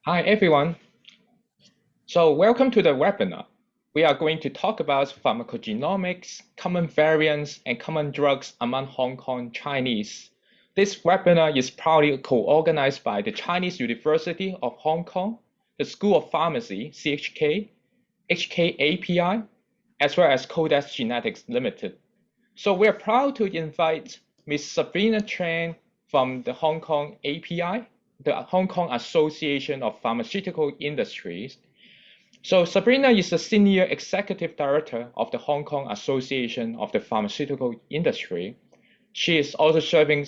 Hi, everyone. So welcome to the webinar. We are going to talk about pharmacogenomics, common variants, and common drugs among Hong Kong Chinese. This webinar is proudly co-organized by the Chinese University of Hong Kong, the School of Pharmacy, CHK, HKAPI, as well as Codex Genetics Limited. So we're proud to invite Ms. Sabrina Chen from the Hong Kong API, the Hong Kong Association of Pharmaceutical Industries. So Sabrina is the Senior Executive Director of the Hong Kong Association of the Pharmaceutical Industry. She is also serving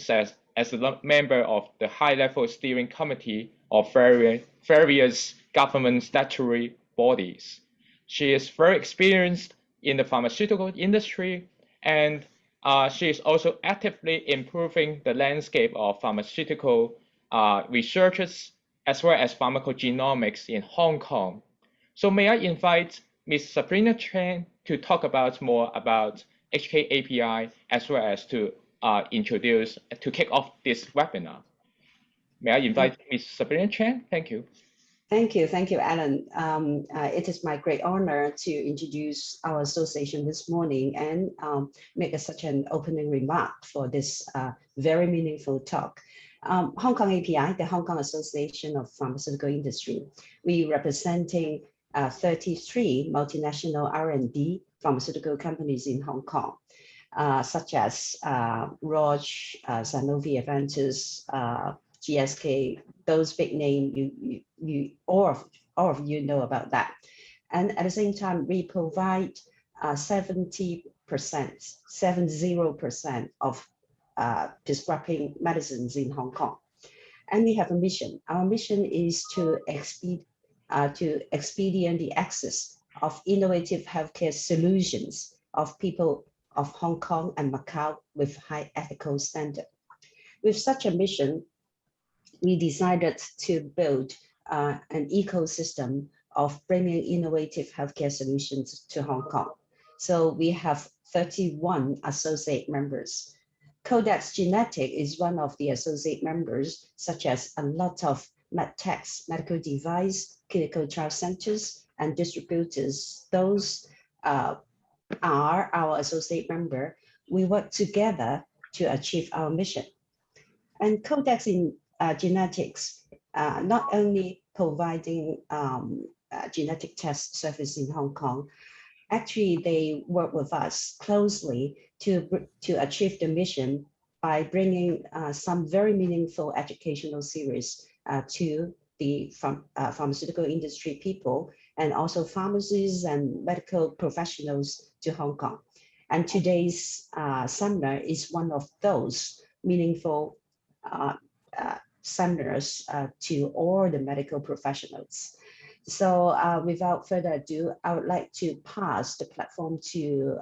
as a member of the high-level steering committee of various government statutory bodies. She is very experienced in the pharmaceutical industry, and she is also actively improving the landscape of pharmaceutical researchers as well as pharmacogenomics in Hong Kong. So may I invite Ms. Sabrina Chen to talk more about HKAPI as well as to kick off this webinar. May I invite Ms. Sabrina Chen? Thank you. Thank you, Alan. It is my great honor to introduce our association this morning and make such an opening remark for this very meaningful talk. Hong Kong API, the Hong Kong Association of Pharmaceutical Industry, we representing 33 multinational R&D pharmaceutical companies in Hong Kong, such as Roche, Sanofi, Aventis, GSK, those big names, all of you know about that. And at the same time, we provide 70% of prescribing medicines in Hong Kong. And we have a mission. Our mission is to expedite the access of innovative healthcare solutions of people of Hong Kong and Macau with high ethical standard. With such a mission, we decided to build an ecosystem of bringing innovative healthcare solutions to Hong Kong. So we have 31 associate members. Codex Genetics is one of the associate members, such as a lot of medtechs, medical device, clinical trial centers, and distributors. Those are our associate member. We work together to achieve our mission. And Codex Genetics not only providing genetic test service in Hong Kong, actually they work with us closely to achieve the mission by bringing some very meaningful educational series to the pharmaceutical industry people and also pharmacists and medical professionals to Hong Kong. And today's seminar is one of those meaningful seminars to all the medical professionals. So without further ado, I would like to pass the platform to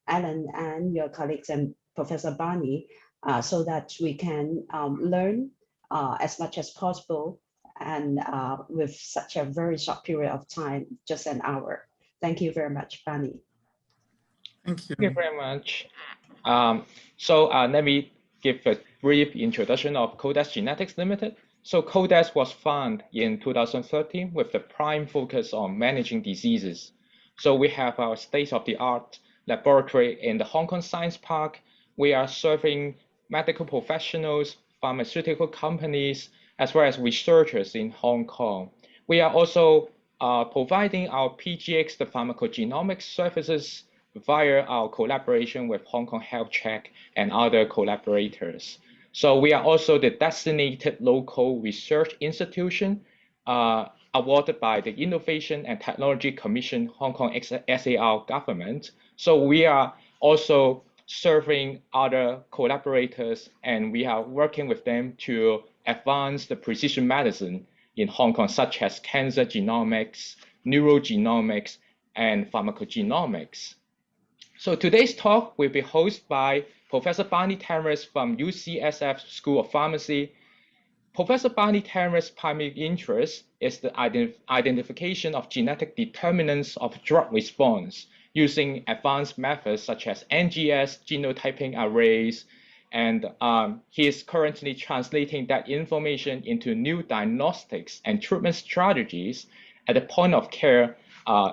Alan and your colleagues and Professor Bani so that we can learn as much as possible and with such a very short period of time, just an hour. Thank you very much, Bani. Thank you very much. Let me give a brief introduction of Codex Genetics Limited. So Codex was founded in 2013 with the prime focus on managing diseases. So we have our state-of-the-art laboratory in the Hong Kong Science Park. We are serving medical professionals, pharmaceutical companies, as well as researchers in Hong Kong. We are also providing our PGX, the pharmacogenomics services, via our collaboration with Hong Kong Health Check and other collaborators. So we are also the designated local research institution awarded by the Innovation and Technology Commission, Hong Kong SAR government. So we are also serving other collaborators and we are working with them to advance the precision medicine in Hong Kong, such as cancer genomics, neurogenomics, and pharmacogenomics. So today's talk will be hosted by Professor Bani Tamraz from UCSF School of Pharmacy. Professor Bani Tamraz's primary interest is the identification of genetic determinants of drug response using advanced methods such as NGS genotyping arrays And he is currently translating that information into new diagnostics and treatment strategies at the point of care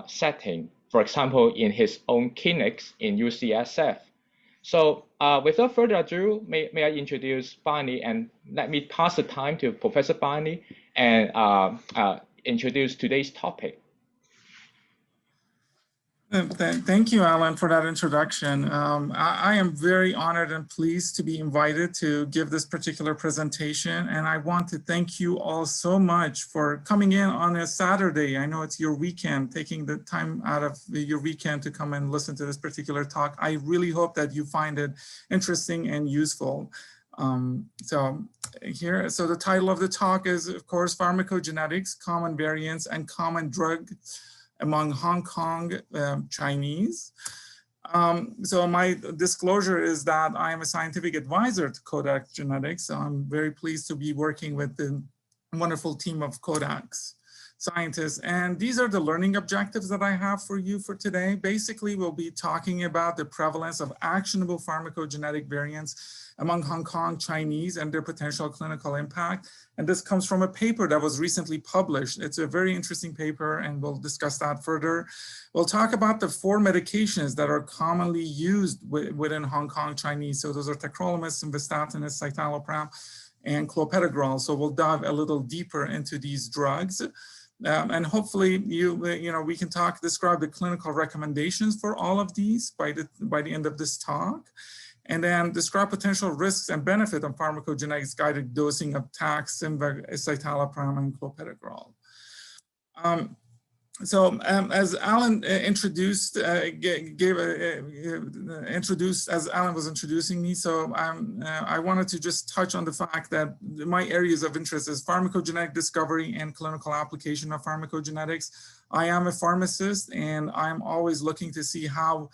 setting, for example, in his own clinics in UCSF. So without further ado, may I introduce Bani, and let me pass the time to Professor Bani and introduce today's topic. Thank you, Alan, for that introduction. I am very honored and pleased to be invited to give this particular presentation. And I want to thank you all so much for coming in on a Saturday. I know it's your weekend, taking the time out of your weekend to come and listen to this particular talk. I really hope that you find it interesting and useful. So the title of the talk is, of course, Pharmacogenetics, Common Variants and Common Drugs among Hong Kong Chinese. So my disclosure is that I am a scientific advisor to Kodak Genetics. So I'm very pleased to be working with the wonderful team of Kodak's scientists. And these are the learning objectives that I have for you for today. Basically, we'll be talking about the prevalence of actionable pharmacogenetic variants among Hong Kong Chinese and their potential clinical impact. And this comes from a paper that was recently published. It's a very interesting paper, and we'll discuss that further. We'll talk about the 4 medications that are commonly used within Hong Kong Chinese. So those are tacrolimus, simvastatin, escitalopram, and clopidogrel. So we'll dive a little deeper into these drugs. And hopefully we can describe the clinical recommendations for all of these by the end of this talk, and then describe potential risks and benefit of pharmacogenetics guided dosing of tac, escitalopram, and clopidogrel. As Alan introduced, as Alan was introducing me, so I wanted to just touch on the fact that my areas of interest is pharmacogenetic discovery and clinical application of pharmacogenetics. I am a pharmacist, and I'm always looking to see how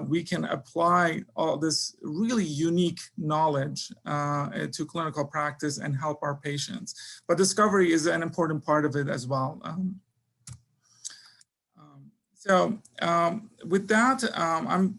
we can apply all this really unique knowledge to clinical practice and help our patients. But discovery is an important part of it as well. With that, I'm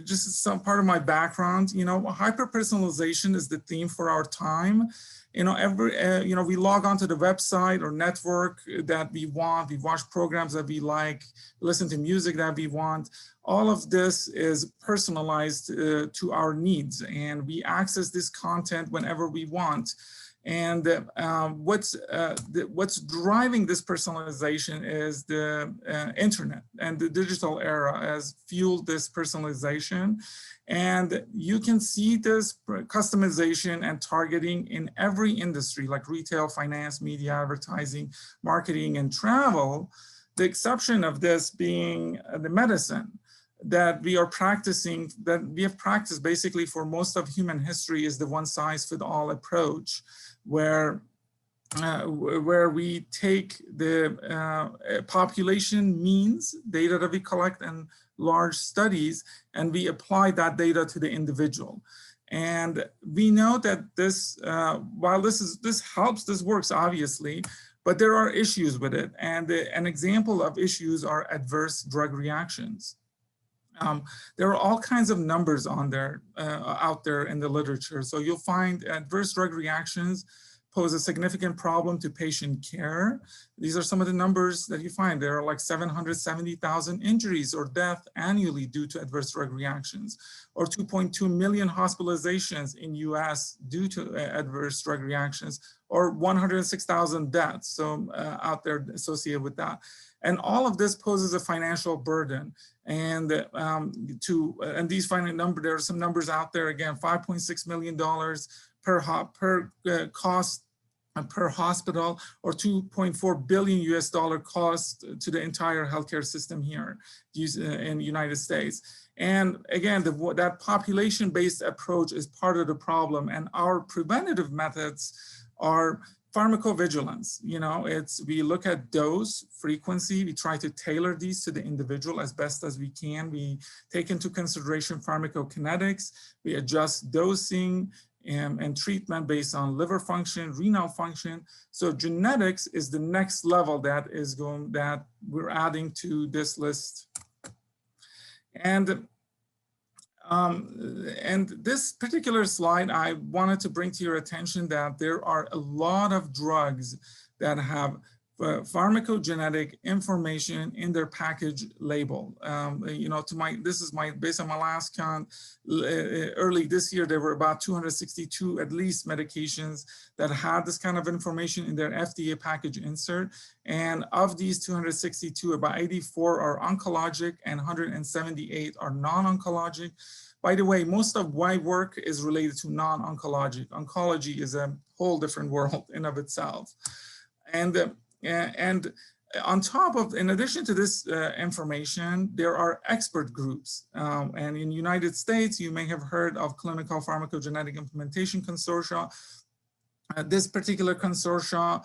just some part of my background. Hyper-personalization is the theme for our time. We log onto the website or network that we want. We watch programs that we like, listen to music that we want. All of this is personalized to our needs, and we access this content whenever we want. And what's driving this personalization is the internet, and the digital era has fueled this personalization. And you can see this customization and targeting in every industry, like retail, finance, media, advertising, marketing, and travel. The exception of this being the medicine that we are practicing, that we have practiced basically for most of human history, is the one-size-fits-all approach, where we take the population means data that we collect in large studies, and we apply that data to the individual. And we know that this, while this helps, this works obviously, but there are issues with it. And an example of issues are adverse drug reactions. There are all kinds of numbers on there, out there in the literature. So you'll find adverse drug reactions pose a significant problem to patient care. These are some of the numbers that you find. There are like 770,000 injuries or death annually due to adverse drug reactions, or 2.2 million hospitalizations in US due to adverse drug reactions, or 106,000 deaths out there associated with that. And all of this poses a financial burden. And these final numbers, there are some numbers out there, again, $5.6 million per hospital, or $2.4 billion US cost to the entire healthcare system here in the United States. And again, that population-based approach is part of the problem. And our preventative methods are pharmacovigilance. We look at dose, frequency. We try to tailor these to the individual as best as we can. We take into consideration pharmacokinetics. We adjust dosing and treatment based on liver function, renal function. So genetics is the next level that we're adding to this list. And And this particular slide, I wanted to bring to your attention that there are a lot of drugs that have pharmacogenetic information in their package label. You know, based on my last count, early this year, there were about 262 at least medications that had this kind of information in their FDA package insert. And of these 262, about 84 are oncologic and 178 are non-oncologic. By the way, most of my work is related to non-oncologic. Oncology is a whole different world in of itself. And on top of, in addition to this information, there are expert groups. And in the United States, you may have heard of Clinical Pharmacogenetic Implementation Consortia. This particular consortia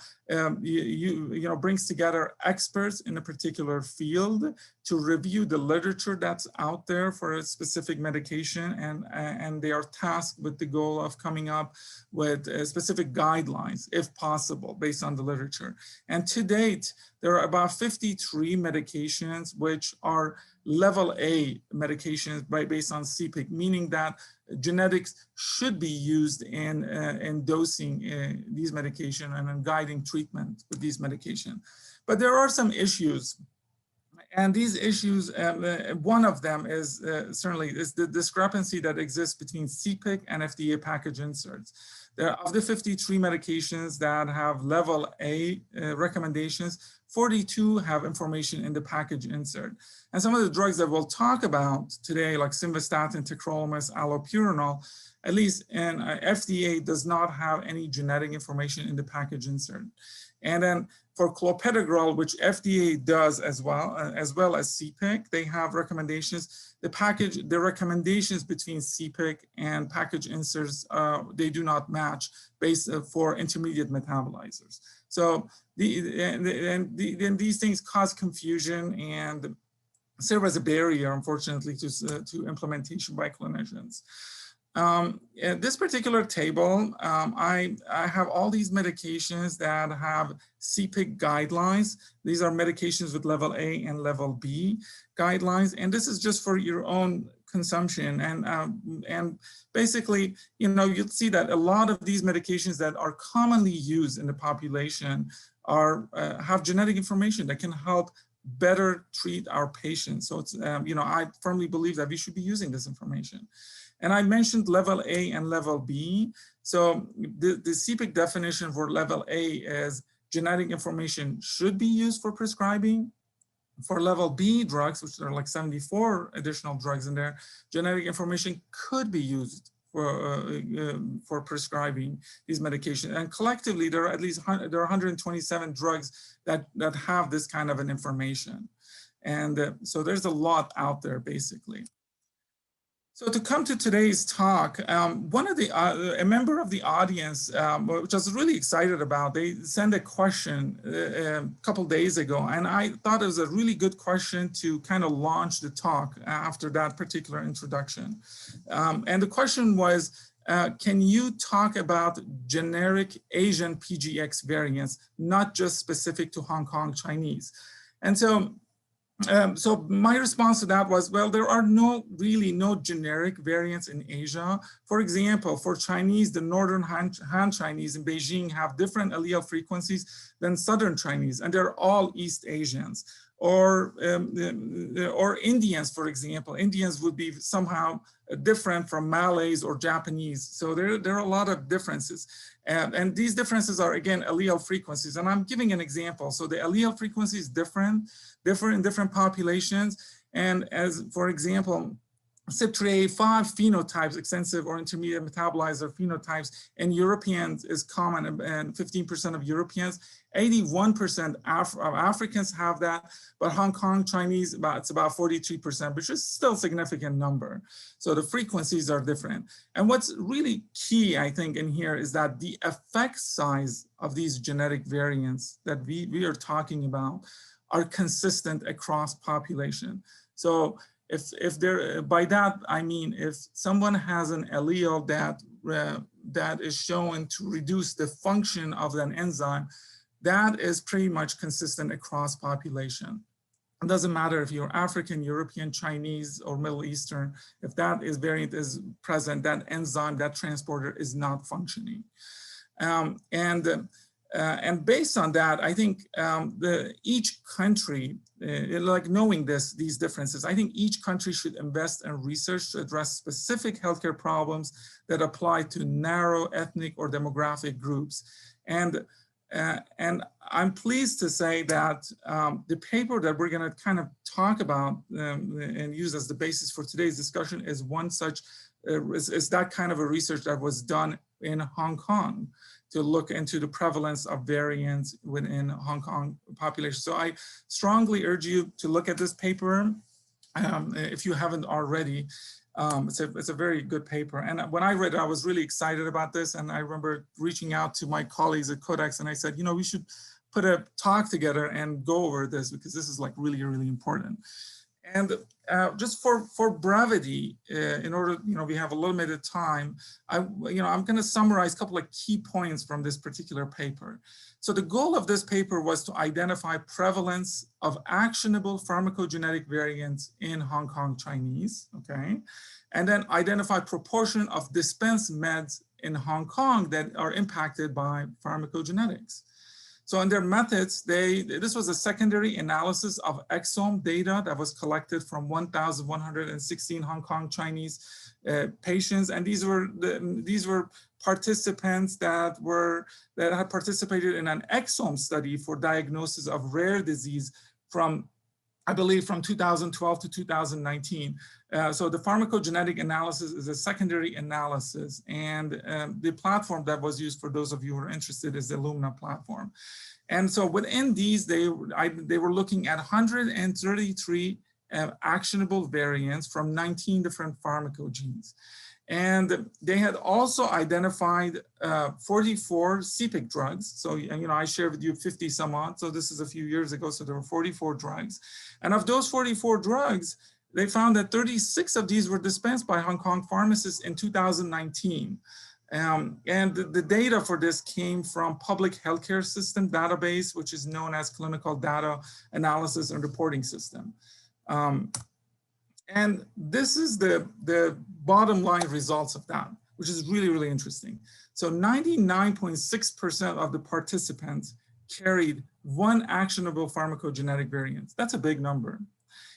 brings together experts in a particular field to review the literature that's out there for a specific medication, and they are tasked with the goal of coming up with specific guidelines, if possible, based on the literature. And to date, there are about 53 medications which are level A medications based on CPIC, meaning that genetics should be used in dosing these medications and in guiding treatment with these medications. But there are some issues. And these issues, one of them is certainly the discrepancy that exists between CPIC and FDA package inserts. Of the 53 medications that have level A recommendations, 42 have information in the package insert. And some of the drugs that we'll talk about today, like simvastatin, tacrolimus, allopurinol, at least in FDA does not have any genetic information in the package insert. And then for clopidogrel, which FDA does as well as CPIC, they have recommendations. The recommendations between CPIC and package inserts, they do not match based for intermediate metabolizers. So these things cause confusion and serve as a barrier, unfortunately, to implementation by clinicians. In this particular table, I have all these medications that have CPIC guidelines. These are medications with level A and level B guidelines, and this is just for your own consumption. And basically, you'll see that a lot of these medications that are commonly used in the population have genetic information that can help better treat our patients. So it's, I firmly believe that we should be using this information. And I mentioned level A and level B. So the CPIC definition for level A is genetic information should be used for prescribing. For level B drugs, which are like 74 additional drugs in there, genetic information could be used for prescribing these medications. And collectively, there are at least 127 drugs that have this kind of an information. And so there's a lot out there, basically. So to come to today's talk, a member of the audience, which I was really excited about, they sent a question a couple days ago, and I thought it was a really good question to kind of launch the talk after that particular introduction. And the question was, can you talk about generic Asian PGX variants, not just specific to Hong Kong Chinese? And so my response to that was, well, there are really no generic variants in Asia. For example, for Chinese, the Northern Han Chinese in Beijing have different allele frequencies than Southern Chinese, and they're all East Asians. Or Indians, for example. Indians would be somehow different from Malays or Japanese. So there are a lot of differences. And these differences are, again, allele frequencies. And I'm giving an example. So the allele frequency is different in different populations. And as, for example, CYP3A5 phenotypes, extensive or intermediate metabolizer phenotypes, and Europeans is common, and 15% of Europeans. 81% of Africans have that, but Hong Kong Chinese, it's about 43%, which is still a significant number. So the frequencies are different. And what's really key, I think, in here is that the effect size of these genetic variants that we are talking about are consistent across population. So if there, by that I mean if someone has an allele that is shown to reduce the function of an enzyme, that is pretty much consistent across population. It doesn't matter if you're African, European, Chinese, or Middle Eastern. If that variant is present, that enzyme, that transporter is not functioning. And based on that, I think each country, like knowing these differences, I think each country should invest in research to address specific healthcare problems that apply to narrow ethnic or demographic groups. And I'm pleased to say that the paper that we're going to kind of talk about and use as the basis for today's discussion is one such, is that kind of a research that was done in Hong Kong to look into the prevalence of variants within Hong Kong population. So I strongly urge you to look at this paper if you haven't already. It's a very good paper. And when I read it, I was really excited about this. And I remember reaching out to my colleagues at Codex and I said, you know, we should put a talk together and go over this because this is like really, really important. And just for brevity, in order, you know, we have a limited time, I'm going to summarize a couple of key points from this particular paper. So the goal of this paper was to identify prevalence of actionable pharmacogenetic variants in Hong Kong Chinese, okay? And then identify proportion of dispensed meds in Hong Kong that are impacted by pharmacogenetics. So in their methods, this was a secondary analysis of exome data that was collected from 1,116 Hong Kong Chinese patients, and these were participants that had participated in an exome study for diagnosis of rare disease from, I believe, from 2012 to 2019. So the pharmacogenetic analysis is a secondary analysis, and the platform that was used, for those of you who are interested, is the Illumina platform. And so within these, they were looking at 133 actionable variants from 19 different pharmacogenes. And they had also identified 44 CPIC drugs. So, you know, I shared with you 50 some odd. So this is a few years ago. So there were 44 drugs. And of those 44 drugs, they found that 36 of these were dispensed by Hong Kong pharmacists in 2019. And the data for this came from public healthcare system database, which is known as Clinical Data Analysis and Reporting System. And this is the bottom line results of that, which is really, really interesting. So 99.6% of the participants carried one actionable pharmacogenetic variant. That's a big number.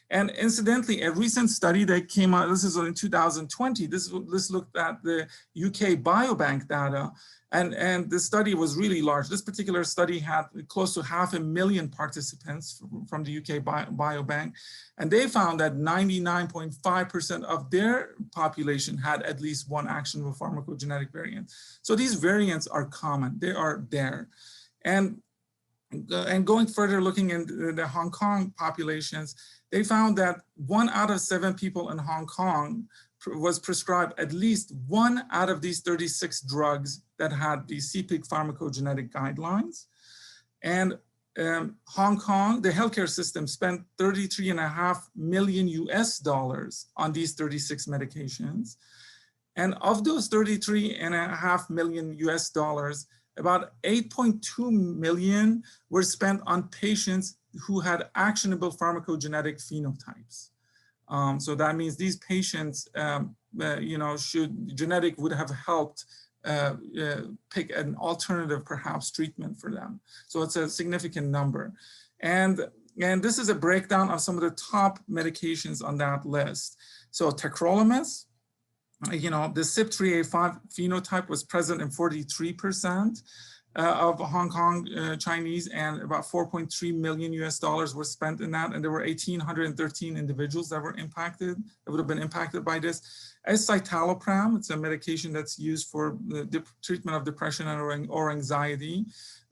And incidentally, a recent study that came out, this is in 2020, this looked at the UK Biobank data, and the study was really large. This particular study had close to 500,000 participants from the UK Biobank, and they found that 99.5% of their population had at least one actionable pharmacogenetic variant. So these variants are common, they are there. And going further, looking in the Hong Kong populations, they found that 1 out of 7 people in Hong Kong was prescribed at least one out of these 36 drugs that had the CPIC pharmacogenetic guidelines. And Hong Kong, the healthcare system, spent $33.5 million on these 36 medications. And of those $33.5 million, about 8.2 million were spent on patients who had actionable pharmacogenetic phenotypes. So that means these patients, genetic would have helped pick an alternative, perhaps, treatment for them. So it's a significant number. And this is a breakdown of some of the top medications on that list. So tacrolimus, the CYP3A5 phenotype was present in 43% of Hong Kong Chinese, and about $4.3 million were spent in that. And there were 1,813 individuals that were impacted, that would have been impacted by this. Escitalopram, it's a medication that's used for the treatment of depression or anxiety.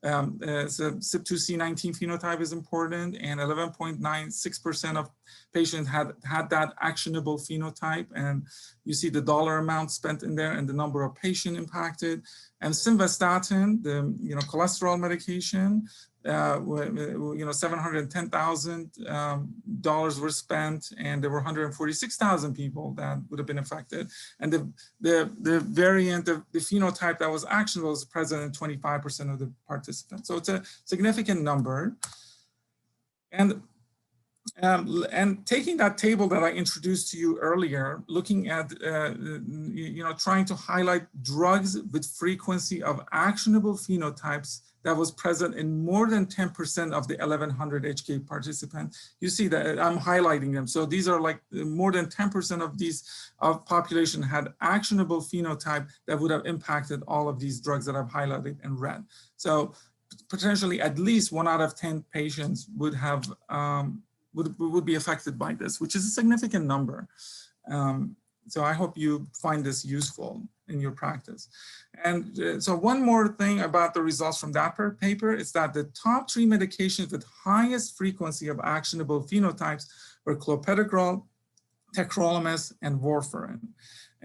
So CYP2C19 phenotype is important, and 11.96% of patients had that actionable phenotype, and you see the dollar amount spent in there and the number of patients impacted. And simvastatin, the cholesterol medication, $710,000 were spent, and there were 146,000 people that would have been affected. And the variant of the phenotype that was actionable was present in 25% of the participants. So it's a significant number. And And taking that table that I introduced to you earlier, looking at, trying to highlight drugs with frequency of actionable phenotypes that was present in more than 10% of the 1100 HK participants. You see that I'm highlighting them. So these are like more than 10% of these population had actionable phenotype that would have impacted all of these drugs that I've highlighted in red. So potentially at least 1 out of 10 patients would have would be affected by this, which is a significant number. So I hope you find this useful in your practice. And so one more thing about the results from that paper is that the top 3 medications with highest frequency of actionable phenotypes were clopidogrel, tacrolimus, and warfarin.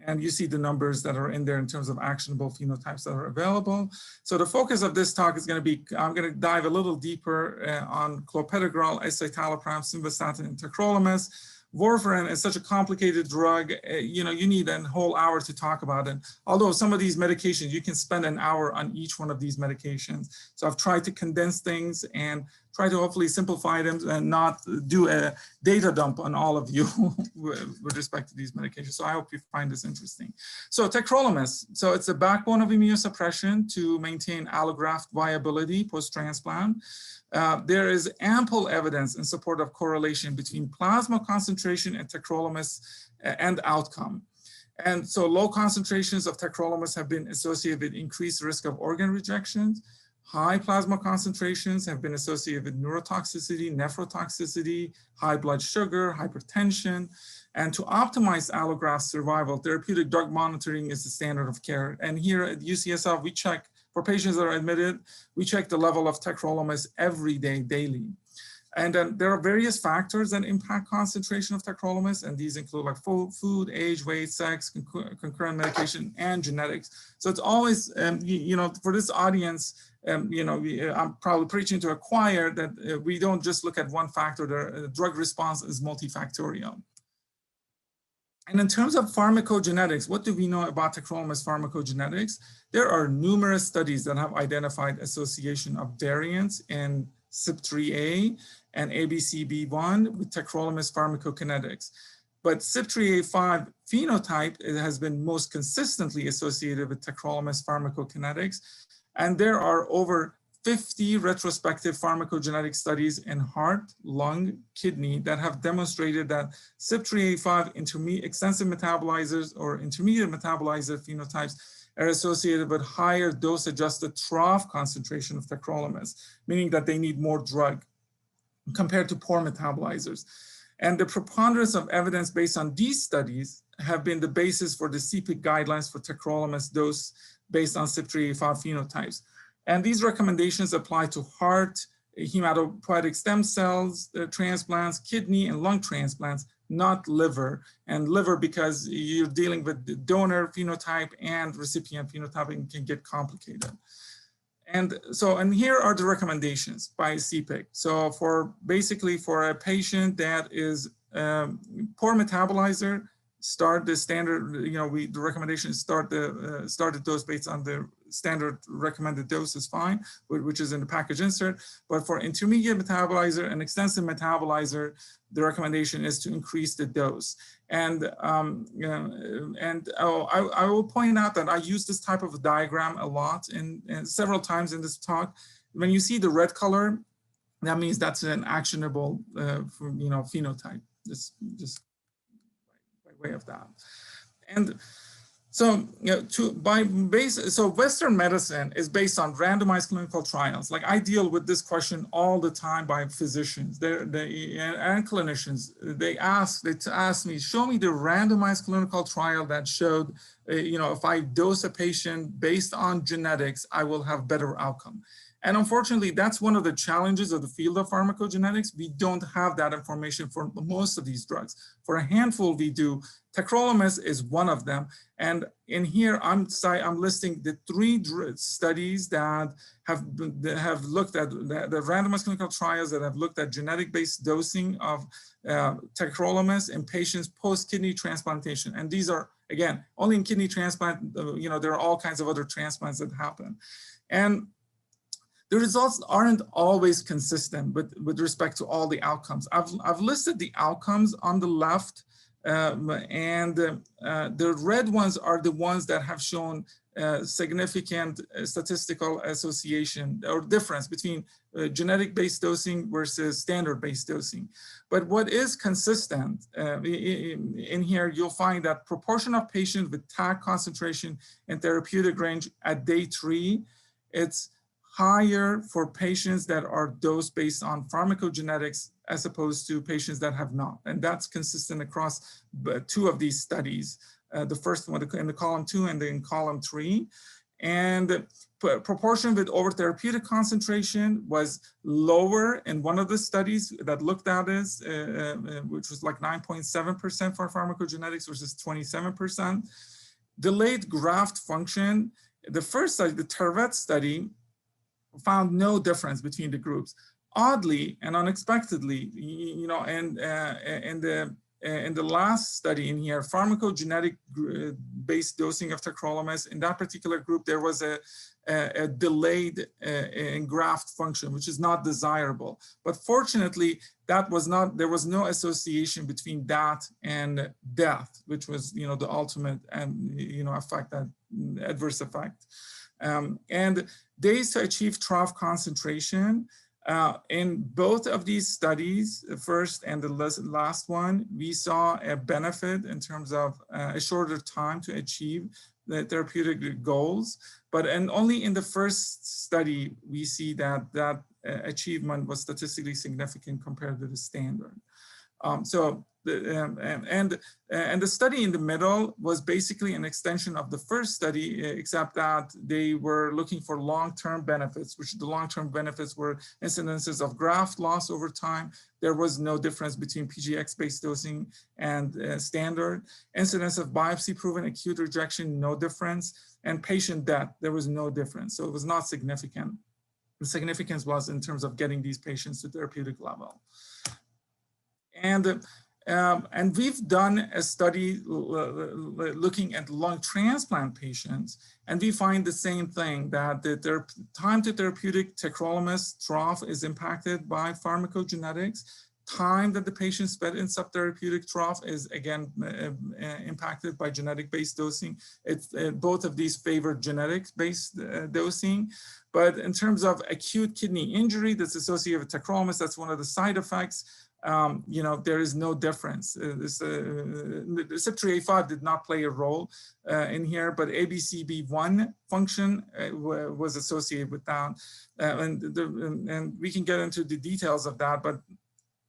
And you see the numbers that are in there in terms of actionable phenotypes that are available. So the focus of this talk is going to be, I'm going to dive a little deeper on clopidogrel, escitalopram, simvastatin, and tacrolimus. Warfarin is such a complicated drug, you need a whole hour to talk about it. Although some of these medications, you can spend an hour on each one of these medications. So I've tried to condense things and try to hopefully simplify them and not do a data dump on all of you with respect to these medications. So I hope you find this interesting. So tacrolimus, so it's a backbone of immunosuppression to maintain allograft viability post-transplant. There is ample evidence in support of correlation between plasma concentration and tacrolimus and outcome. And so low concentrations of tacrolimus have been associated with increased risk of organ rejections. High plasma concentrations have been associated with neurotoxicity, nephrotoxicity, high blood sugar, hypertension. And to optimize allograft survival, therapeutic drug monitoring is the standard of care. And here at UCSF, we check, for patients that are admitted, we check the level of tacrolimus every day, daily. And then there are various factors that impact concentration of tacrolimus, and these include like food, age, weight, sex, concurrent medication, and genetics. So it's always, for this audience, I'm probably preaching to a choir that we don't just look at one factor. The drug response is multifactorial. And in terms of pharmacogenetics, what do we know about tacrolimus pharmacogenetics? There are numerous studies that have identified association of variants in CYP3A and ABCB1 with tacrolimus pharmacokinetics. But CYP3A5 phenotype has been most consistently associated with tacrolimus pharmacokinetics. And there are over 50 retrospective pharmacogenetic studies in heart, lung, kidney that have demonstrated that CYP3A5 extensive metabolizers or intermediate metabolizer phenotypes are associated with higher dose-adjusted trough concentration of tacrolimus, meaning that they need more drug compared to poor metabolizers. And the preponderance of evidence based on these studies have been the basis for the CPIC guidelines for tacrolimus dose based on CYP3A5 phenotypes. And these recommendations apply to heart, hematopoietic stem cells, transplants, kidney and lung transplants, not liver. And liver because you're dealing with the donor phenotype and recipient phenotype and can get complicated. And here are the recommendations by CPIC. So basically for a patient that is poor metabolizer, start the standard, the recommendation is start the dose based on the standard recommended dose is fine, which is in the package insert. But for intermediate metabolizer and extensive metabolizer, the recommendation is to increase the dose. And I will point out that I use this type of diagram a lot and several times in this talk. When you see the red color, that means that's an actionable phenotype. Just way of that. And so, Western medicine is based on randomized clinical trials. Like I deal with this question all the time by physicians and clinicians. They ask me, show me the randomized clinical trial that showed, if I dose a patient based on genetics, I will have better outcome. And unfortunately, that's one of the challenges of the field of pharmacogenetics. We don't have that information for most of these drugs. For a handful, we do. Tacrolimus is one of them. And in here, I'm listing the 3 studies that have looked at the randomized clinical trials that have looked at genetic-based dosing of tacrolimus in patients post-kidney transplantation. And these are, again, only in kidney transplant, there are all kinds of other transplants that happen. And The results aren't always consistent with respect to all the outcomes. I've listed the outcomes on the left, and the red ones are the ones that have shown significant statistical association or difference between genetic-based dosing versus standard-based dosing. But what is consistent in here, you'll find that proportion of patients with TAC concentration and therapeutic range at day 3, it's higher for patients that are dosed based on pharmacogenetics as opposed to patients that have not. And that's consistent across 2 of these studies. The first one in the column 2 and then in column 3. And proportion with over therapeutic concentration was lower in one of the studies that looked at this, which was like 9.7% for pharmacogenetics versus 27%. Delayed graft function, the first study, the Tamraz study, found no difference between the groups. Oddly and unexpectedly, you know, and in the last study in here, pharmacogenetic based dosing of tacrolimus, in that particular group, there was a delayed in graft function, which is not desirable. But fortunately, that was not, there was no association between that and death, which was, you know, the ultimate and, you know, effect, that adverse effect. And days to achieve trough concentration, in both of these studies, the first and the last one, we saw a benefit in terms of a shorter time to achieve the therapeutic goals. But only in the first study, we see that that achievement was statistically significant compared to the standard. And the study in the middle was basically an extension of the first study, except that they were looking for long-term benefits, which the long-term benefits were incidences of graft loss over time. There was no difference between PGX-based dosing and standard. Incidence of biopsy-proven acute rejection, no difference. And patient death, there was no difference. So it was not significant. The significance was in terms of getting these patients to therapeutic level. And we've done a study looking at lung transplant patients, and we find the same thing, that their time to therapeutic tacrolimus trough is impacted by pharmacogenetics. Time that the patient spent in subtherapeutic trough is again impacted by genetic-based dosing. Both of these favor genetic-based dosing. But in terms of acute kidney injury that's associated with tacrolimus, that's one of the side effects. You know, there is no difference. CYP3A5 did not play a role in here, but ABCB1 function was associated with that. And we can get into the details of that, but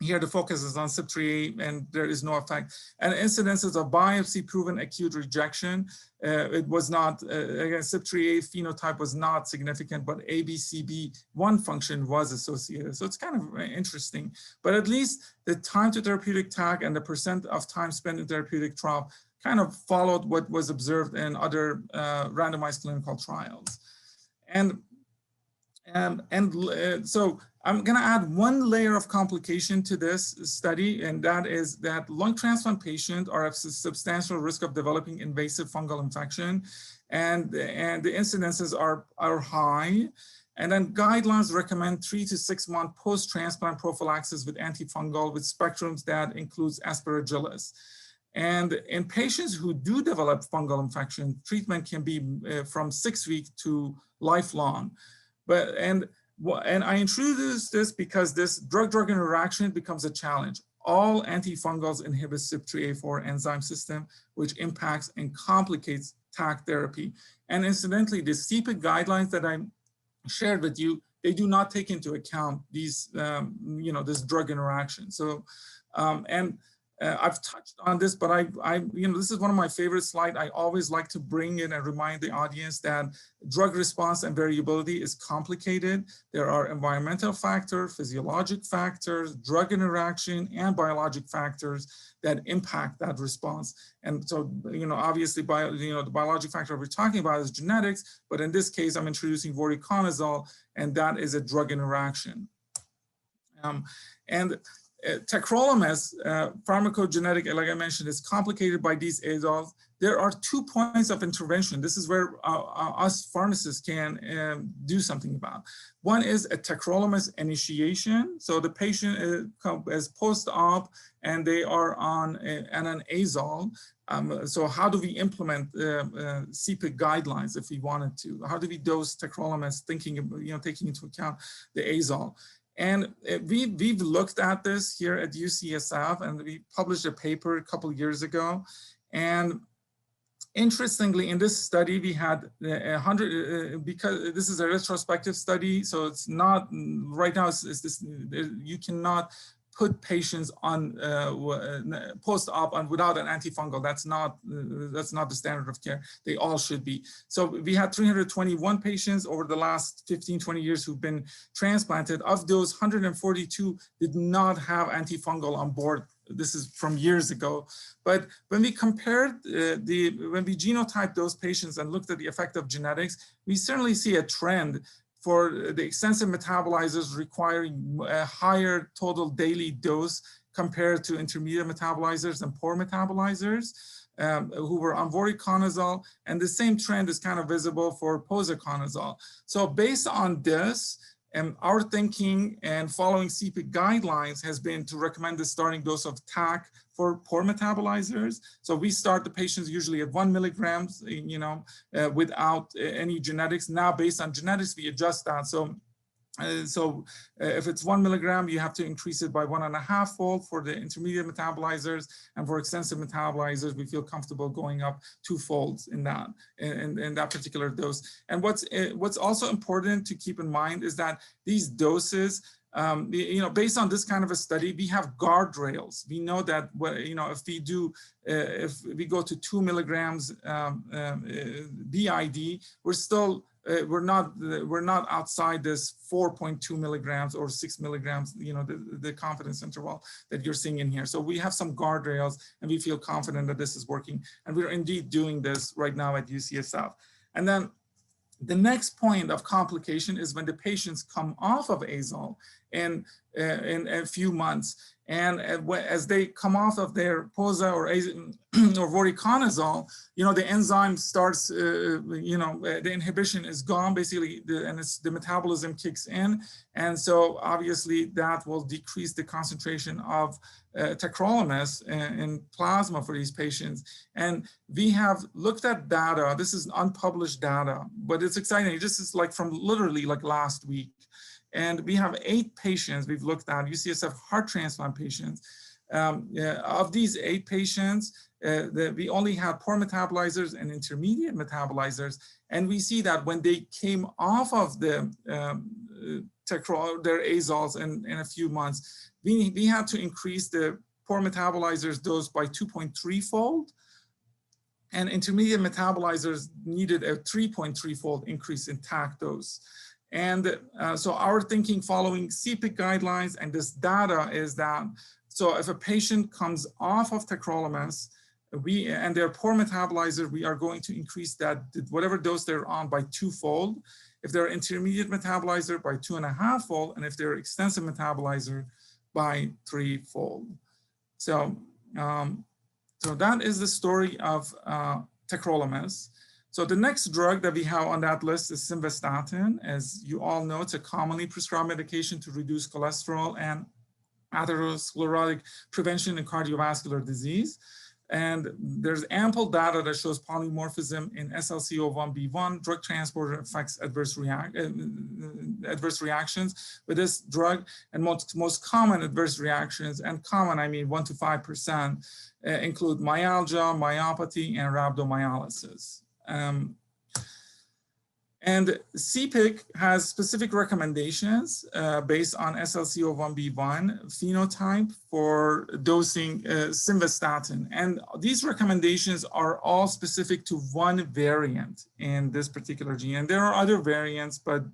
here the focus is on CYP3A and there is no effect. And incidences of biopsy-proven acute rejection, it was not, again, CYP3A phenotype was not significant, but ABCB1 function was associated. So it's kind of interesting, but at least the time to therapeutic tag and the percent of time spent in therapeutic trough kind of followed what was observed in other randomized clinical trials. So I'm going to add one layer of complication to this study, and that is that lung transplant patients are at substantial risk of developing invasive fungal infection, and the incidences are high. And then guidelines recommend 3 to 6 month post-transplant prophylaxis with antifungal with spectrums that includes aspergillus. And in patients who do develop fungal infection, treatment can be from 6 weeks to lifelong. And I introduced this because this drug-drug interaction becomes a challenge. All antifungals inhibit CYP3A4 enzyme system, which impacts and complicates TAC therapy. And incidentally, the CPIC guidelines that I shared with you, they do not take into account these, you know, this drug interaction. So, I've touched on this, but you know, this is one of my favorite slides. I always like to bring in and remind the audience that drug response and variability is complicated. There are environmental factors, physiologic factors, drug interaction, and biologic factors that impact that response. And so, you know, obviously, the biologic factor we're talking about is genetics, but in this case, I'm introducing voriconazole, and that is a drug interaction. Tacrolimus, pharmacogenetic, like I mentioned, is complicated by these azoles. There are 2 points of intervention. This is where us pharmacists can do something about. One is a tacrolimus initiation. So the patient is post-op and they are on an azole. So how do we implement CPIC guidelines if we wanted to? How do we dose tacrolimus, taking into account the azole? And we've looked at this here at UCSF, and we published a paper a couple of years ago. And interestingly, in this study, we had 100, because this is a retrospective study, so it's not, right now, you cannot put patients on post-op without an antifungal. That's not the standard of care. They all should be. So we had 321 patients over the last 15, 20 years who've been transplanted. Of those, 142 did not have antifungal on board. This is from years ago. But when we compared when we genotyped those patients and looked at the effect of genetics, we certainly see a trend for the extensive metabolizers requiring a higher total daily dose compared to intermediate metabolizers and poor metabolizers who were on voriconazole. And the same trend is kind of visible for posaconazole. So based on this, our thinking and following CPIC guidelines has been to recommend the starting dose of TAC for poor metabolizers. So we start the patients usually at 1 milligrams, without any genetics. Now, based on genetics, we adjust that. So if it's 1 milligram, you have to increase it by 1.5-fold for the intermediate metabolizers, and for extensive metabolizers, we feel comfortable going up 2-folds in that particular dose. And what's also important to keep in mind is that these doses, based on this kind of a study, we have guardrails. We know that if we go to 2 milligrams BID, we're not outside this 4.2 milligrams or 6 milligrams, the confidence interval that you're seeing in here. So we have some guardrails, and we feel confident that this is working. And we're indeed doing this right now at UCSF. And then the next point of complication is when the patients come off of azole in a few months. And as they come off of their posa or voriconazole, the enzyme starts, the inhibition is gone basically, and the metabolism kicks in. And so obviously that will decrease the concentration of tacrolimus in plasma for these patients. And we have looked at data. This is unpublished data, but it's exciting. This is like from literally like last week. And we have 8 patients we've looked at, UCSF heart transplant patients. Of these 8 patients, we only had poor metabolizers and intermediate metabolizers. And we see that when they came off of their azoles in a few months, we had to increase the poor metabolizers dose by 2.3-fold. And intermediate metabolizers needed a 3.3-fold increase in TAC dose. And so our thinking following CPIC guidelines and this data is that, so if a patient comes off of tacrolimus, and they're poor metabolizer, we are going to increase that, whatever dose they're on, by 2-fold. If they're intermediate metabolizer, by 2.5-fold, and if they're extensive metabolizer, by 3-fold. So, so that is the story of tacrolimus. So the next drug that we have on that list is simvastatin. As you all know, it's a commonly prescribed medication to reduce cholesterol and atherosclerotic prevention in cardiovascular disease. And there's ample data that shows polymorphism in SLCO1B1. Drug transporter affects adverse reactions with this drug. And most common adverse reactions, and common, I mean 1 to 5%, include myalgia, myopathy, and rhabdomyolysis. And CPIC has specific recommendations based on SLCO1B1 phenotype for dosing simvastatin. And these recommendations are all specific to one variant in this particular gene. And there are other variants, but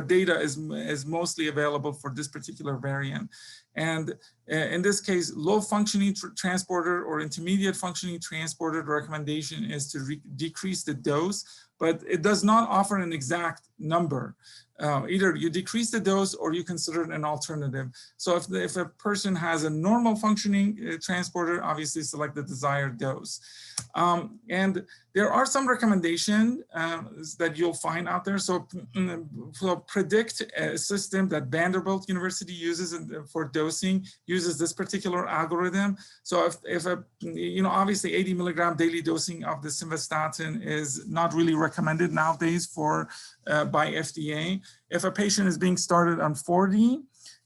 data is mostly available for this particular variant. And in this case, low functioning transporter or intermediate functioning transporter, the recommendation is to decrease the dose, but it does not offer an exact number. either you decrease the dose or you consider it an alternative. So if a person has a normal functioning transporter, obviously select the desired dose. And there are some recommendations that you'll find out there. So predict a system that Vanderbilt University uses for dosing, uses this particular algorithm. So if obviously 80 milligram daily dosing of the simvastatin is not really recommended nowadays by FDA. If a patient is being started on 40,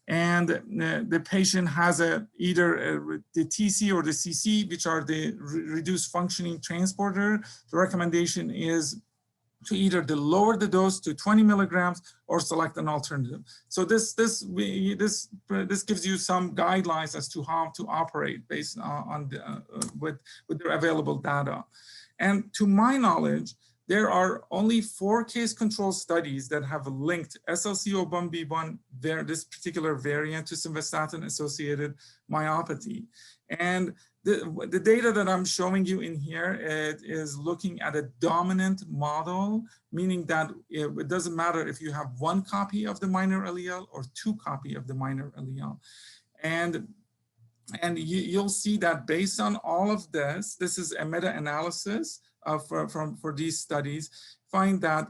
and the patient has either the TC or the CC, which are the reduced functioning transporter, the recommendation is to either lower the dose to 20 milligrams or select an alternative. So this gives you some guidelines as to how to operate based on with their available data. And to my knowledge, there are only 4 case control studies that have linked SLC01B1, this particular variant, to simvastatin associated myopathy. And the data that I'm showing you in here is looking at a dominant model, meaning that it doesn't matter if you have 1 copy of the minor allele or 2 copies of the minor allele. And you'll see that based on all of this is a meta-analysis for these studies, find that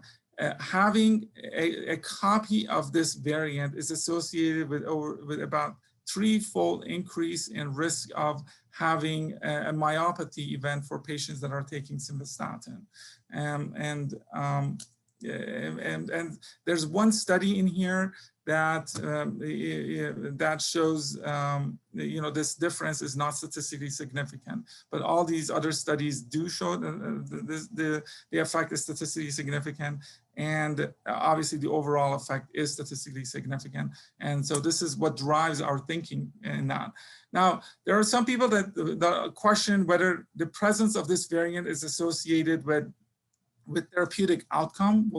having a copy of this variant is associated with about 3-fold increase in risk of having a myopathy event for patients that are taking simvastatin. And there's one study in here that that shows this difference is not statistically significant, but all these other studies do show the effect is statistically significant, and obviously the overall effect is statistically significant. And so this is what drives our thinking in that. Now, there are some people that question whether the presence of this variant is associated with therapeutic outcome.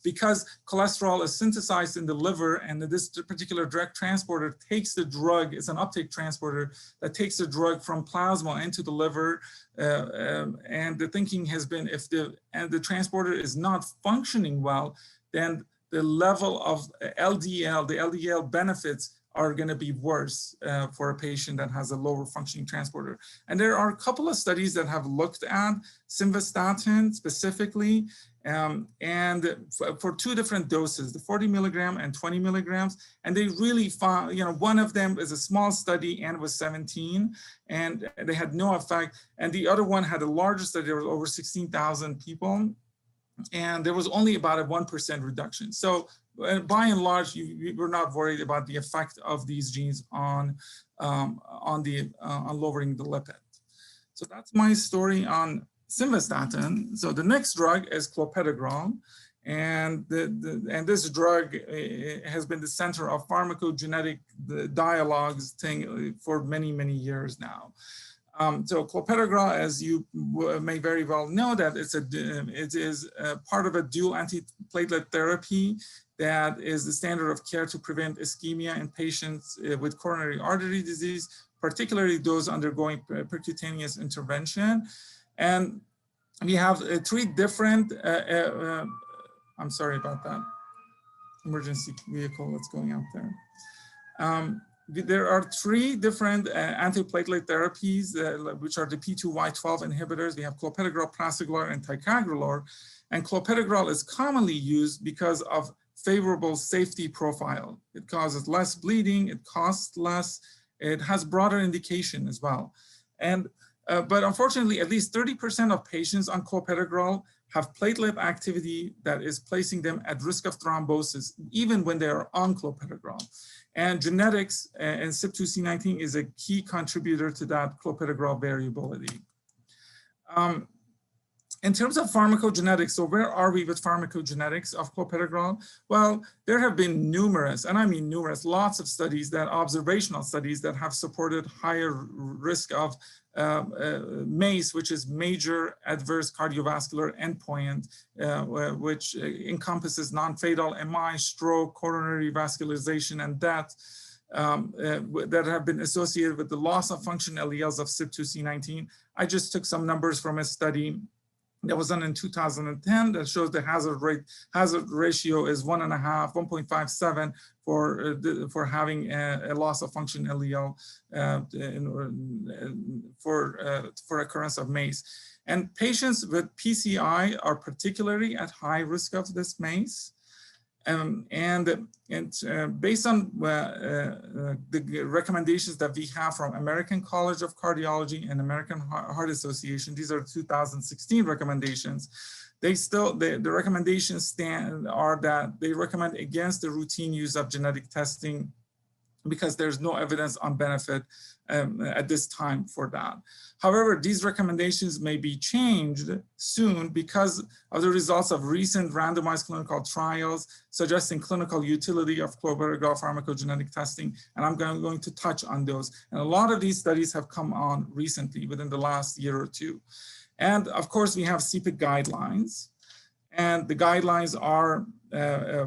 Because cholesterol is synthesized in the liver, and this particular drug transporter takes the drug, it's an uptake transporter that takes the drug from plasma into the liver. And the thinking has been, if the transporter is not functioning well, then the level of LDL, the LDL benefits are going to be worse for a patient that has a lower functioning transporter. And there are a couple of studies that have looked at simvastatin specifically, and for 2 different doses, the 40 milligram and 20 milligrams. And they really found, one of them is a small study and was 17, and they had no effect. And the other one had a larger study, there was over 16,000 people, and there was only about a 1% reduction. So by and large, we're not worried about the effect of these genes on lowering the lipid. So that's my story on simvastatin. So the next drug is clopidogrel, and this drug has been the center of pharmacogenetic dialogues thing for many years now. So clopidogrel, as you may very well know, that it is part of a dual antiplatelet therapy that is the standard of care to prevent ischemia in patients with coronary artery disease, particularly those undergoing percutaneous intervention. And we have 3 different, I'm sorry about that, emergency vehicle that's going out there. There are 3 different antiplatelet therapies, which are the P2Y12 inhibitors. We have clopidogrel, prasugrel, and ticagrelor. And clopidogrel is commonly used because of favorable safety profile. It causes less bleeding, it costs less, it has broader indication as well. And but unfortunately, at least 30% of patients on clopidogrel have platelet activity that is placing them at risk of thrombosis, even when they are on clopidogrel. And genetics and CYP2C19 is a key contributor to that clopidogrel variability. In terms of pharmacogenetics, so where are we with pharmacogenetics of clopidogrel? Well, there have been numerous, and I mean numerous, lots of studies, observational studies that have supported higher risk of MACE, which is major adverse cardiovascular endpoint, which encompasses non-fatal MI, stroke, coronary vascularization, and death, that have been associated with the loss of function alleles of CYP2C19. I just took some numbers from a study that was done in 2010 that shows the hazard ratio is 1.57 for having a loss of function allele for occurrence of MACE. And patients with PCI are particularly at high risk of this MACE. Based on the recommendations that we have from American College of Cardiology and American Heart Association, these are 2016 recommendations. The recommendations are that they recommend against the routine use of genetic testing because there's no evidence on benefit at this time for that. However, these recommendations may be changed soon because of the results of recent randomized clinical trials suggesting clinical utility of clopidogrel pharmacogenetic testing, and I'm going to touch on those. And a lot of these studies have come on recently within the last year or two. And of course, we have CPIC guidelines. And the guidelines are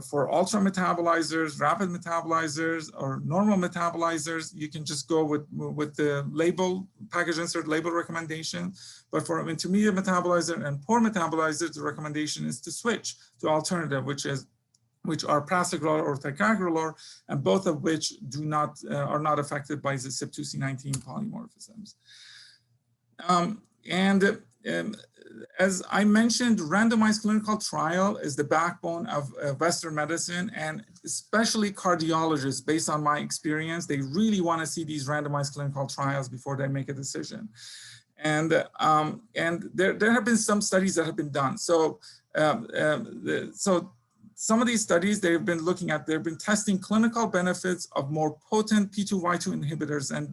for ultra metabolizers, rapid metabolizers, or normal metabolizers. You can just go with the label, package insert label recommendation. But for intermediate metabolizer and poor metabolizers, the recommendation is to switch to alternative, which are prasugrel or tacrolimus, and both of which are not affected by the CYP2C19 polymorphisms. As I mentioned, randomized clinical trial is the backbone of Western medicine, and especially cardiologists, based on my experience, they really want to see these randomized clinical trials before they make a decision. And there have been some studies that have been done. So some of these studies they've been testing clinical benefits of more potent P2Y2 inhibitors. And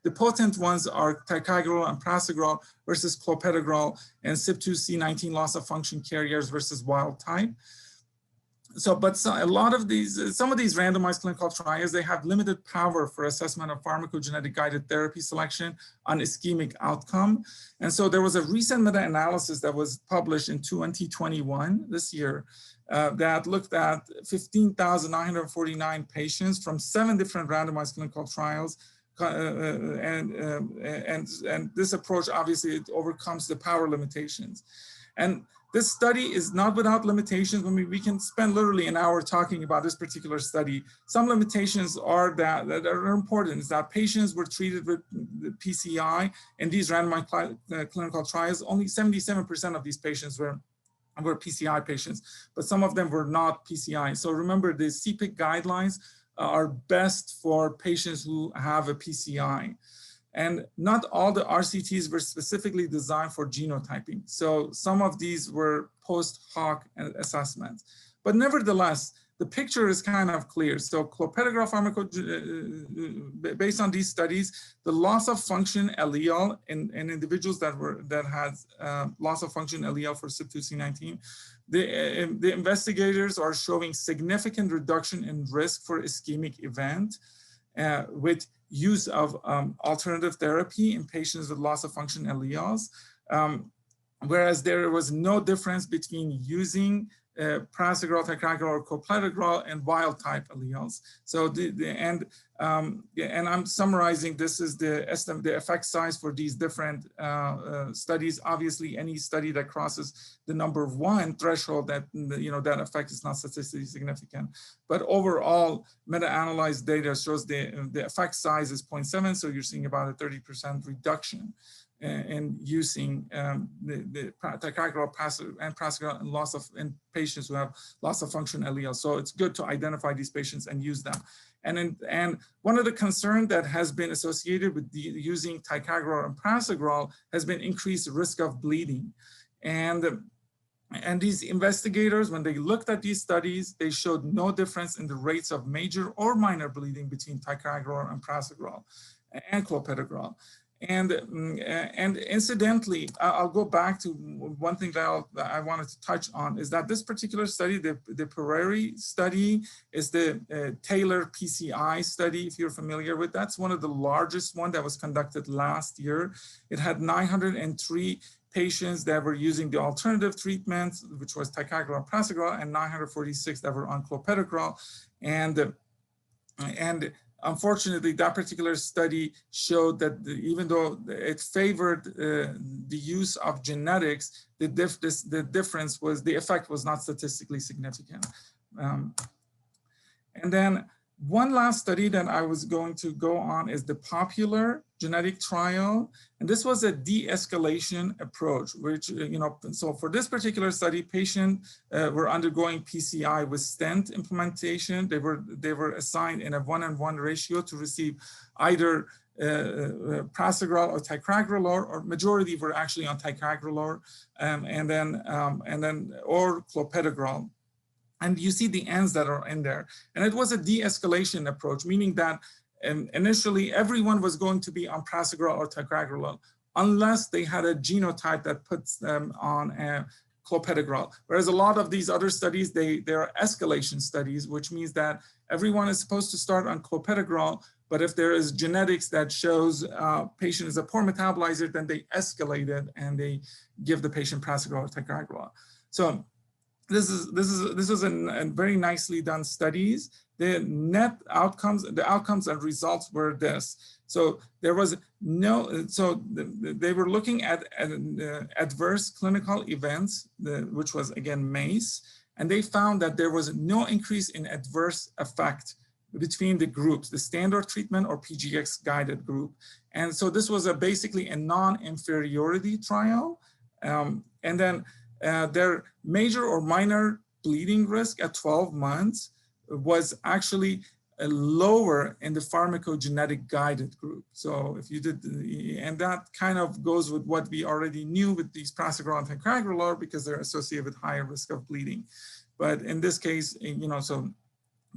the potent ones are ticagrelor and prasugrel versus clopidogrel and CYP2C19 loss of function carriers versus wild type. Some of these randomized clinical trials, they have limited power for assessment of pharmacogenetic guided therapy selection on ischemic outcome. And so there was a recent meta-analysis that was published in 2021, this year, that looked at 15,949 patients from 7 different randomized clinical trials. And this approach, obviously, it overcomes the power limitations. And this study is not without limitations. I mean, we can spend literally an hour talking about this particular study. Some limitations are that are important, is that patients were treated with the PCI in these randomized clinical trials. Only 77% of these patients were PCI patients, but some of them were not PCI. So remember, the CPIC guidelines are best for patients who have a PCI. And not all the RCTs were specifically designed for genotyping. So some of these were post hoc assessments. But nevertheless, the picture is kind of clear. So clopidogrel based on these studies, the loss of function allele in individuals that had loss of function allele for CYP2C19, the investigators are showing significant reduction in risk for ischemic event with use of alternative therapy in patients with loss of function alleles, whereas there was no difference between using prasugrel, ticagrelor, or clopidogrel and wild type alleles. So and I'm summarizing, this is the effect size for these different studies. Obviously, any study that crosses the number 1 threshold, that that effect is not statistically significant. But overall, meta-analyzed data shows the effect size is 0.7, so you're seeing about a 30% reduction in using the ticagrelor and prasugrel in patients who have loss of function allele. So it's good to identify these patients and use them. And one of the concerns that has been associated with using ticagrelor and prasugrel has been increased risk of bleeding. And these investigators, when they looked at these studies, they showed no difference in the rates of major or minor bleeding between ticagrelor and prasugrel and clopidogrel. And incidentally, I'll go back to one thing that I wanted to touch on, is that this particular study, the Prairie study, is the Taylor PCI study, if you're familiar with. That's one of the largest one that was conducted last year. It had 903 patients that were using the alternative treatments, which was ticagrelor and prasugrel, and 946 that were on clopidogrel. unfortunately, that particular study showed that even though it favored the use of genetics, the effect was not statistically significant. And then one last study that I was going to go on is the popular genetic trial. And this was a de-escalation approach, which, so for this particular study, patients were undergoing PCI with stent implementation. They were assigned in a 1:1 ratio to receive either prasugrel or ticagrelor, or majority were actually on ticagrelor, and then or clopidogrel. And you see the ends that are in there. And it was a de-escalation approach, meaning that initially everyone was going to be on prasugrel or ticagrelor unless they had a genotype that puts them on clopidogrel. Whereas a lot of these other studies, they're escalation studies, which means that everyone is supposed to start on clopidogrel, but if there is genetics that shows patient is a poor metabolizer, then they escalate it and they give the patient prasugrel or ticagrelor. So this is a very nicely done studies. The net outcomes, the outcomes and results were this. So there was no, so they were looking at adverse clinical events, which was again MACE, and they found that there was no increase in adverse effect between the groups, the standard treatment or PGX guided group. And so this was basically a non-inferiority trial. And then their major or minor bleeding risk at 12 months was actually lower in the pharmacogenetic guided group. So if you did, and that kind of goes with what we already knew with these prasugrel and ticagrelor, because they're associated with higher risk of bleeding. But in this case, so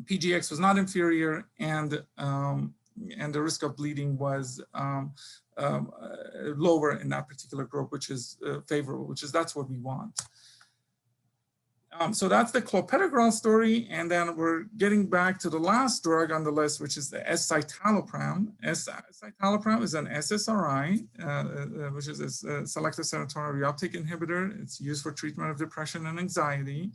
PGX was not inferior, and the risk of bleeding was lower in that particular group, which is favorable, that's what we want. So that's the clopidogrel story, and then we're getting back to the last drug on the list, which is the escitalopram. Escitalopram is an SSRI, which is a selective serotonin reuptake inhibitor. It's used for treatment of depression and anxiety.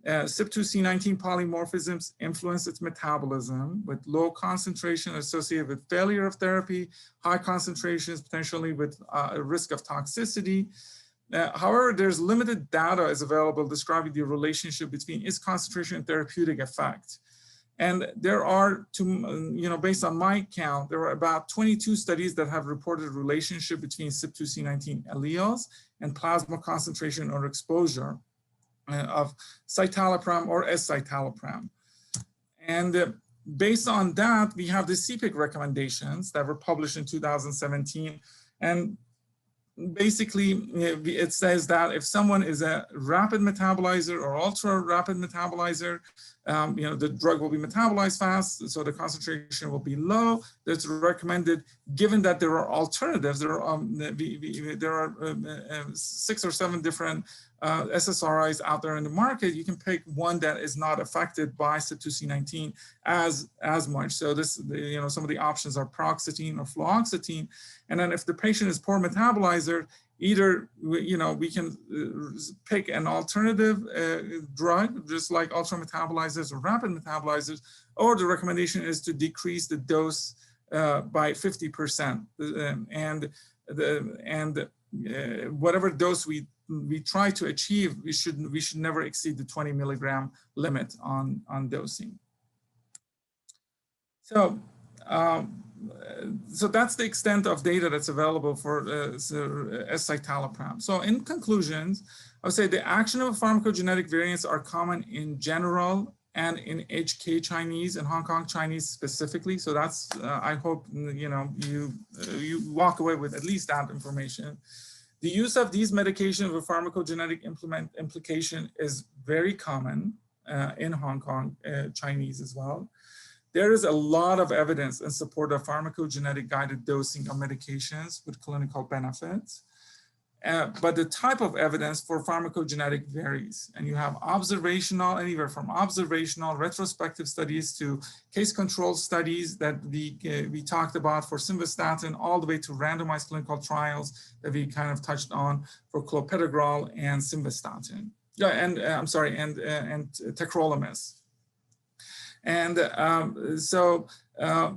CYP2C19 polymorphisms influence its metabolism with low concentration associated with failure of therapy, high concentrations potentially with a risk of toxicity. However, there's limited data is available describing the relationship between its concentration and therapeutic effect. And there are, based on my count, there are about 22 studies that have reported a relationship between CYP2C19 alleles and plasma concentration or exposure of citalopram or escitalopram. And based on that, we have the CPIC recommendations that were published in 2017. And basically, it says that if someone is a rapid metabolizer or ultra rapid metabolizer, the drug will be metabolized fast, so the concentration will be low. That's recommended, given that there are alternatives. There are 6 or 7 different SSRIs out there in the market. You can pick one that is not affected by CYP2C19 as much. So this, some of the options are paroxetine or fluoxetine. And then if the patient is poor metabolizer, either, we can pick an alternative drug, just like ultra metabolizers or rapid metabolizers, or the recommendation is to decrease the dose by 50%. Whatever dose we try to achieve, we should never exceed the 20 milligram limit on dosing. So, so that's the extent of data that's available for escitalopram. So in conclusions, I would say the actionable pharmacogenetic variants are common in general and in HK Chinese and Hong Kong Chinese specifically. So that's, I hope, you walk away with at least that information. The use of these medications with pharmacogenetic implication is very common in Hong Kong Chinese as well. There is a lot of evidence in support of pharmacogenetic guided dosing of medications with clinical benefits. But the type of evidence for pharmacogenetic varies. And you have observational, anywhere from observational, retrospective studies to case control studies that we talked about for simvastatin, all the way to randomized clinical trials that we kind of touched on for clopidogrel and simvastatin. Yeah, and and tacrolimus. And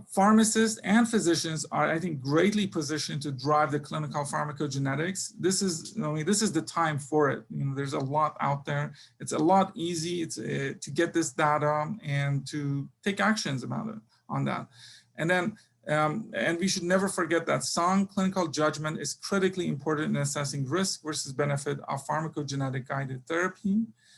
Pharmacists and physicians are, I think, greatly positioned to drive the clinical pharmacogenetics. This is the time for it. There's a lot out there. It's a lot easy to get this data and to take actions about it on that. And then, and we should never forget that sound clinical judgment is critically important in assessing risk versus benefit of pharmacogenetic guided therapy.